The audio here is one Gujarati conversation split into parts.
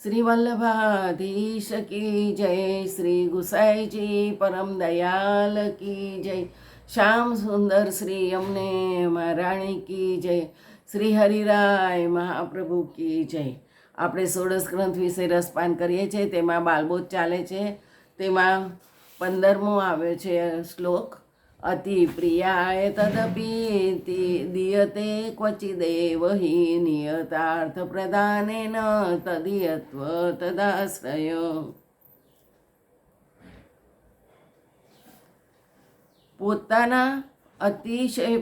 શ્રી વલ્લભાધીશ કી જય, શ્રી ગુસાઈજી પરમ દયાલ કી જય, શ્યામ સુંદર શ્રી અમને મહારાણી કી જય, શ્રી હરિરાય મહાપ્રભુ કી જય. આપણે ષોડશ ગ્રંથ વિશે રસપાન કરીએ છીએ, તેમાં બાલબોધ ચાલે છે. તેમાં 15મો આવ્યો છે શ્લોક. અતિ પ્રિયાય તદપી દીયતે ક્વચિદેવ હિ નિયતાર્થ પ્રદાનેન તદીયત્વ તદાશ્રય. પોતાના અતિશય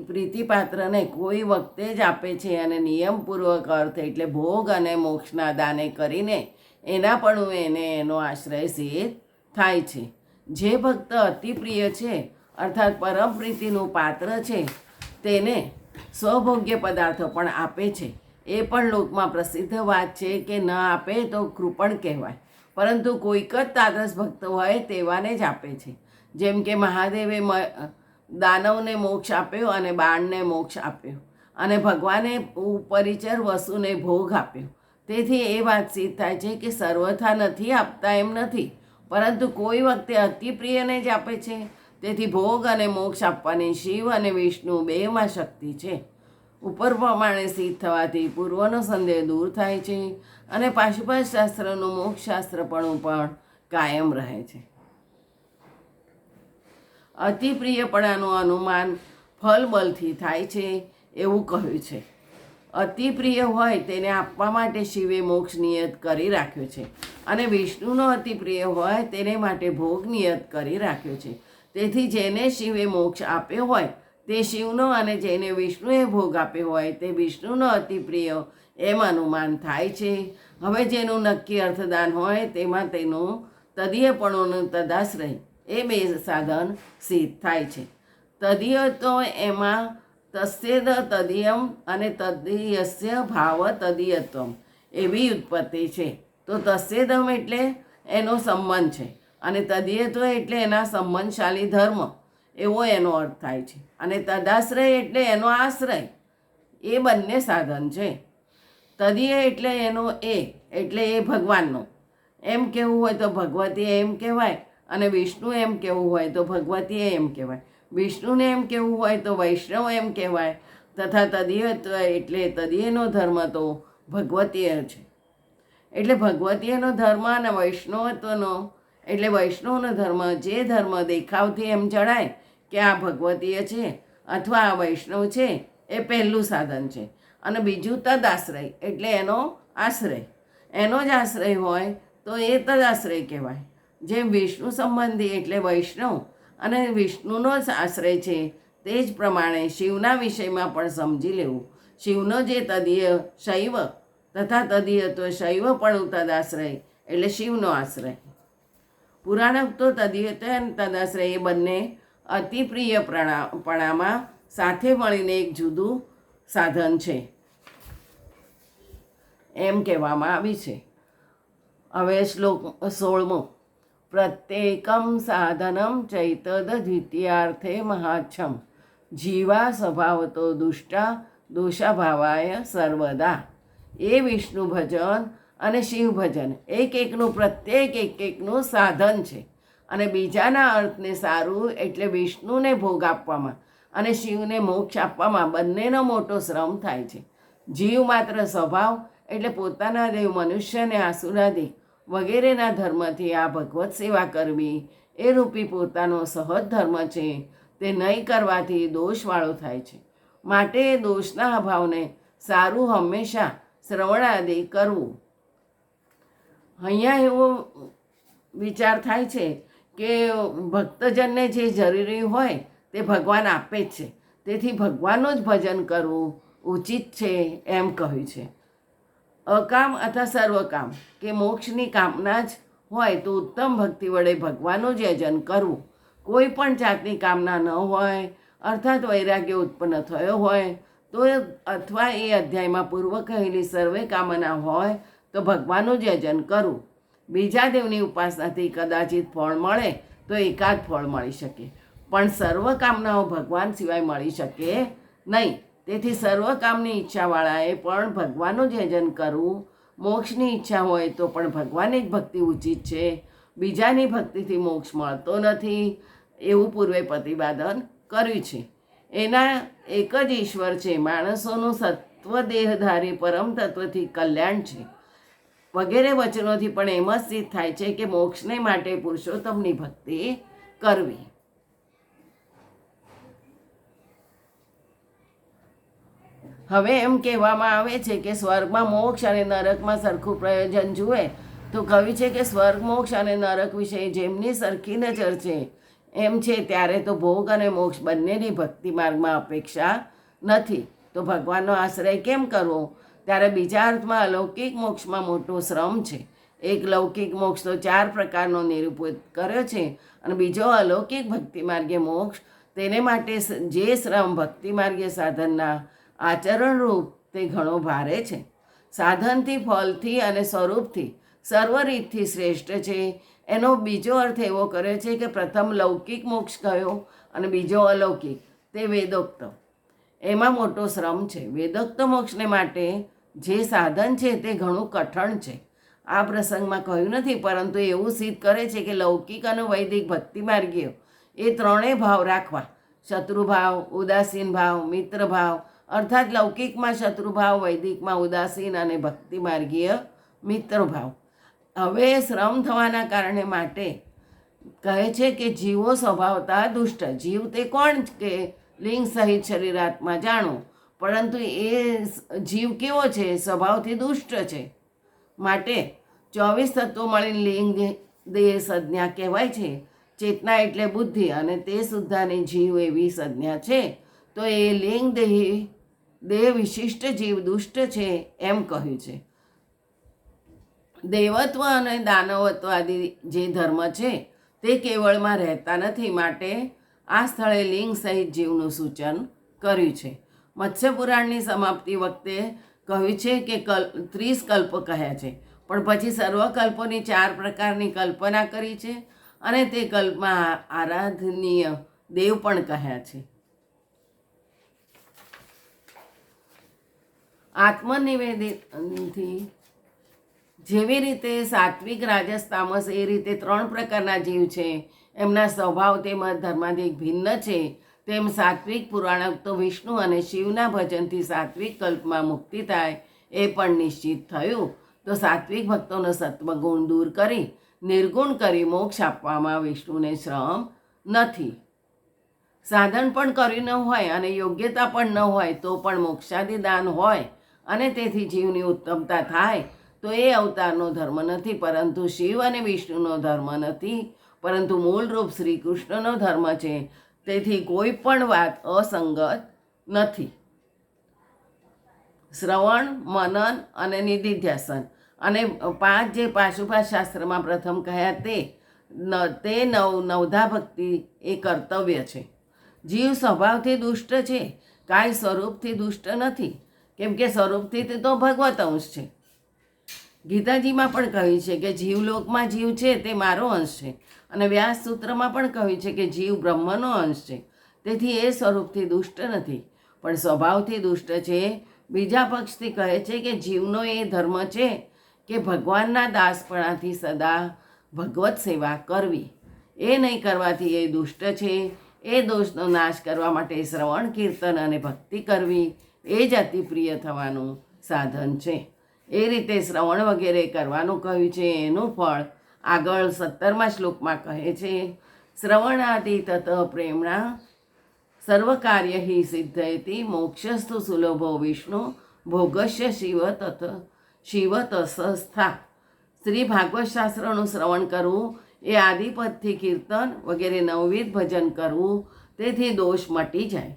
પ્રીતિપાત્રને કોઈ વખતે જ આપે છે અને નિયમપૂર્વક અર્થ એટલે ભોગ અને મોક્ષના દાને કરીને એના પણ એને એનો આશ્રય સિદ્ધ થાય છે. જે ભક્ત અતિ પ્રિય છે અર્થાત પરમ પ્રીતિનું પાત્ર છે તેને સ્વભોગ્ય પદાર્થો પણ આપે છે. એ પણ લોકમાં પ્રસિદ્ધ વાત છે કે ન આપે તો કૃપણ કહેવાય, પરંતુ કોઈક જ તાદરસ ભક્ત હોય તેવાને જ આપે છે. જેમ કે મહાદેવે દાનવને મોક્ષ આપ્યો અને બાણને મોક્ષ આપ્યો અને ભગવાને પરિચર વસુને ભોગ આપ્યો. તેથી એ વાત સિદ્ધ થાય છે કે સર્વથા નથી આપતા એમ નથી, પરંતુ કોઈ વખતે અતિ પ્રિયને જ આપે છે. તેથી ભોગ અને મોક્ષ આપવાની શિવ અને વિષ્ણુ બેમાં શક્તિ છે. ઉપર પ્રમાણે સિદ્ધ થવાથી પૂર્વનો સંદેહ દૂર થાય છે અને પાશુપત શાસ્ત્રનું મોક્ષશાસ્ત્રપણું પણ કાયમ રહે છે. અતિ પ્રિયપણાનું અનુમાન ફલ બલથી થાય છે એવું કહ્યું છે. અતિ પ્રિય હોય તેને આપવા માટે શિવે મોક્ષ નિયત કરી રાખ્યો છે અને વિષ્ણુનો અતિ પ્રિય હોય તેને માટે ભોગ નિયત કરી રાખ્યો છે. તેથી જેને શિવે મોક્ષ આપ્યો હોય તે શિવનો અને જેને વિષ્ણુએ ભોગ આપ્યો હોય તે વિષ્ણુનો અતિ પ્રિય એમ અનુમાન થાય છે. હવે જેનું નક્કી અર્થદાન હોય તેમાં તેનું તદીયપણું તદાશ્રય એ બે સાધન સિદ્ધ થાય છે. તદીય તો એમાં તસ્યેદ તદીયમ અને તદીયસ્ય ભાવ તદીયત્વમ એવી ઉત્પત્તિ છે. તો તસ્યેદમ એટલે એનો સંબંધ છે અને તદીયત્વ એટલે એના સંબંધશાળી ધર્મ એવો એનો અર્થ થાય છે. અને તદાશ્રય એટલે એનો આશ્રય. એ બંને સાધન છે. તદીય એટલે એનો એટલે એ ભગવાનનો. એમ કહેવું હોય તો ભગવતી એમ કહેવાય અને વિષ્ણુ એમ કહેવું હોય તો ભગવતી એમ કહેવાય. વિષ્ણુને એમ કહેવું હોય તો વૈષ્ણવ એમ કહેવાય. તથા તદીયત્વ એટલે તદીયનો ધર્મ તો ભગવતીય છે. એટલે ભગવતીયનો ધર્મ અને વૈષ્ણવત્વનો એટલે વૈષ્ણવનો ધર્મ, જે ધર્મ દેખાવથી એમ જણાય કે આ ભગવતીય છે અથવા આ વૈષ્ણવ છે, એ પહેલું સાધન છે. અને બીજું તદાશ્રય એટલે એનો આશ્રય. એનો જ આશ્રય હોય તો એ તદાશ્રય કહેવાય. જેમ વિષ્ણુ સંબંધી એટલે વૈષ્ણવ અને વિષ્ણુનો જ આશ્રય છે, તે જ પ્રમાણે શિવના વિષયમાં પણ સમજી લેવું. શિવનો જે તદીય શૈવ તથા તદીય તો શૈવ પણ તદાશ્રય એટલે શિવનો આશ્રય. પુરાણોક્તો તદીયતા અને તદાશ્રય એ બંને અતિ પ્રિય પણામાં સાથે મળીને એક જુદું સાધન છે એમ કહેવામાં આવી છે. હવે શ્લોક 16મો. પ્રત્યેકમ સાધનમ ચૈતદ દ્વિતીયાર્થે મહાચ્છમ જીવા સ્વભાવતો દુષ્ટા દોષાભાવાય સર્વદા. એ વિષ્ણુ ભજન અને શિવ ભજન એક એકનું પ્રત્યેક એક એકનું સાધન છે અને બીજાના અર્થને સારું એટલે વિષ્ણુને ભોગ આપવામાં અને શિવને મોક્ષ આપવામાં બંનેનો મોટો શ્રમ થાય છે. જીવ માત્ર સ્વભાવ એટલે પોતાના દેવ મનુષ્યને આસુરાદિક વગેરેના ધર્મથી આ ભગવત સેવા કરવી એ રૂપી પોતાનો સહજ ધર્મ છે. તે નહીં કરવાથી દોષવાળો થાય છે. માટે એ દોષના અભાવને સારું હંમેશા શ્રવણાદિ કરવું. અહીંયા એવો વિચાર થાય છે કે ભક્તજનને જે જરૂરી હોય તે ભગવાન આપે જ છે, તેથી ભગવાનનું જ ભજન કરવું ઉચિત છે એમ કહ્યું છે. અકામ અથવા સર્વકામ કે મોક્ષની કામના જ હોય તો ઉત્તમ ભક્તિ વડે ભગવાનનું જ યજન કરવું. કોઈ પણ જાતની કામના ન હોય અર્થાત વૈરાગ્ય ઉત્પન્ન થયો હોય તો અથવા એ અધ્યાયમાં પૂર્વ કહેલી સર્વે કામના હોય તો ભગવાનનું જ યજન કરવું. બીજા દેવની ઉપાસનાથી કદાચિત ફળ મળે તો એકાદ ફળ મળી શકે, પણ સર્વ કામનાઓ ભગવાન સિવાય મળી શકે નહીં. તેથી સર્વ કામની ઈચ્છાવાળાએ પણ ભગવાનનું જ યજન કરવું મોક્ષની ઈચ્છા હોય તો પણ ભગવાનની જ ભક્તિ ઉચિત છે, બીજાની ભક્તિથી મોક્ષ મળતો નથી, એવું પૂર્વે પ્રતિપાદન કર્યું છે. એના એક જ ઈશ્વર છે. માણસોનું સત્વદેહધારી પરમ તત્વથી કલ્યાણ છે વગેરે વચનોથી પણ એમ જ સિદ્ધ થાય છે કે મોક્ષને માટે પુરુષોત્તમની ભક્તિ કરવી. હવે એમ કહેવામાં આવે છે કે સ્વર્ગમાં મોક્ષ અને નરકમાં સરખું પ્રયોજન જુએ તો કહ્યું છે કે સ્વર્ગ મોક્ષ અને નરક વિશે જેમની સરખી નજર છે એમ છે ત્યારે તો ભોગ અને મોક્ષ બંનેની ભક્તિ માર્ગમાં અપેક્ષા નથી. તો ભગવાનનો આશ્રય કેમ કરવો? ત્યારે બીજા અર્થમાં અલૌકિક મોક્ષમાં મોટો શ્રમ છે. એક લૌકિક મોક્ષ તો 4 પ્રકારનો નિરૂપિત કર્યો છે અને બીજો અલૌકિક ભક્તિ માર્ગે મોક્ષ. તેને માટે જે શ્રમ ભક્તિ માર્ગે સાધનના આચરણ રૂપ તે ઘણો ભારે છે. સાધનથી, ફળથી અને સ્વરૂપથી સર્વ રીતથી શ્રેષ્ઠ છે. એનો બીજો અર્થ એવો કર્યો છે કે પ્રથમ લૌકિક મોક્ષ કયો અને બીજો અલૌકિક, તે વેદોક્ત. એમાં મોટો શ્રમ છે. વેદોક્ત મોક્ષને માટે જે સાધન છે તે ઘણું કઠણ છે. આ પ્રસંગમાં કહ્યું નથી, પરંતુ એવું સિદ્ધ કરે છે કે લૌકિક અને વૈદિક ભક્તિ માર્ગીઓ એ ત્રણેય ભાવ રાખવા: શત્રુભાવ, ઉદાસીન ભાવ, મિત્ર ભાવ. અર્થાત લૌકિકમાં શત્રુભાવ, વૈદિકમાં ઉદાસીન અને ભક્તિ માર્ગીય મિત્ર ભાવ. હવે શ્રમ થવાના કારણે માટે કહે છે કે જીવો સ્વભાવતા દુષ્ટ. જીવ તે કોણ કે લિંગ સહિત શરીરાત્મા જાણો, પરંતુ એ જીવ કેવો છે? સ્વભાવથી દુષ્ટ છે. માટે 24 તત્વો મળીને લિંગ દેહ સંજ્ઞા કહેવાય છે. ચેતના એટલે બુદ્ધિ અને તે સુદ્ધાની જીવ એવી સંજ્ઞા છે. તો એ લિંગ દેહ વિશિષ્ટ જીવ દુષ્ટ છે એમ કહ્યું છે. દેવત્વ અને દાનવત્વ આદિ જે ધર્મ છે તે કેવળમાં રહેતા નથી. માટે આ સ્થળે લિંગ સહિત જીવનું સૂચન કર્યું છે. મત્સ્ય પુરાણની સમાપ્તિ વખતે કહ્યું છે કે 30 કલ્પ કહ્યા છે, પણ પછી સર્વકલ્પોની 4 પ્રકારની કલ્પના કરી છે અને તે કલ્પમાં આરાધનીય દેવ પણ કહ્યા છે. આત્મનિવેદનથી જેવી રીતે સાત્વિક, રાજસ, તામસ એ રીતે 3 પ્રકારના જીવ છે, એમના સ્વભાવ તેમજ ધર્માધિક ભિન્ન છે, તેમ સાત્વિક પુરાણક તો વિષ્ણુ અને શિવના ભજનથી સાત્વિક કલ્પમાં મુક્તિ થાય એ પણ નિશ્ચિત થયું. તો સાત્વિક ભક્તોનો સત્વગુણ દૂર કરી નિર્ગુણ કરી મોક્ષ આપવામાં વિષ્ણુને શ્રમ નથી. સાધન પણ કર્યું ન હોય અને યોગ્યતા પણ ન હોય તો પણ મોક્ષાદિ દાન હોય અને તેથી જીવની ઉત્તમતા થાય તો એ અવતારનો ધર્મ નથી, પરંતુ શિવ અને વિષ્ણુનો ધર્મ નથી, પરંતુ મૂળરૂપ શ્રી કૃષ્ણનો ધર્મ છે. તેથી કોઈ પણ વાત અસંગત નથી. શ્રવણ, મનન અને નિધિધ્યાસન અને 5 જે પાશુપાત શાસ્ત્રમાં પ્રથમ કહ્યા તે નવધા ભક્તિ એ કર્તવ્ય છે. જીવ સ્વભાવથી દુષ્ટ છે, કાંઈ સ્વરૂપથી દુષ્ટ નથી, કેમ કે સ્વરૂપથી તે તો ભગવત અંશ છે. ગીતાજીમાં પણ કહ્યું છે કે જીવલોકમાં જીવ છે તે મારો અંશ છે, અને વ્યાસ સૂત્રમાં પણ કહ્યું છે કે જીવ બ્રહ્મનો અંશ છે. તેથી એ સ્વરૂપથી દુષ્ટ નથી, પણ સ્વભાવથી દુષ્ટ છે. બીજા પક્ષથી કહે છે કે જીવનો એ ધર્મ છે કે ભગવાનના દાસપણાથી સદા ભગવત સેવા કરવી. એ નહીં કરવાથી એ દુષ્ટ છે. એ દોષનો નાશ કરવા માટે શ્રવણ, કીર્તન અને ભક્તિ કરવી એ જ અતિ પ્રિય થવાનું સાધન છે. એ રીતે શ્રવણ વગેરે કરવાનું કહ્યું છે. એનું ફળ આગળ 17મા શ્લોકમાં કહે છે: શ્રવણાદિ તત પ્રેમણા સર્વકાર્ય હિ સિદ્ધયતિ મોક્ષસ્તુ સુલભો વિષ્ણુ ભોગસ્ય શિવ તસ્થા. શ્રી ભાગવત શાસ્ત્રનું શ્રવણ કરવું એ આદિપદથી કીર્તન વગેરે નવવિધ ભજન કરવું, તેથી દોષ મટી જાય.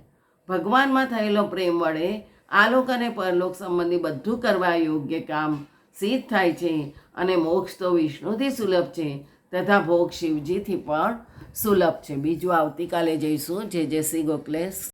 ભગવાનમાં થયેલો પ્રેમ વડે આલોક અને પરલોક સંબંધી બધું કરવા યોગ્ય કામ સિદ્ધ થાય છે, અને મોક્ષ તો વિષ્ણુથી સુલભ છે તથા ભોગ શિવજીથી પણ સુલભ છે. બીજું આવતીકાલે જઈશું. જય શ્રી ગોખલેસ.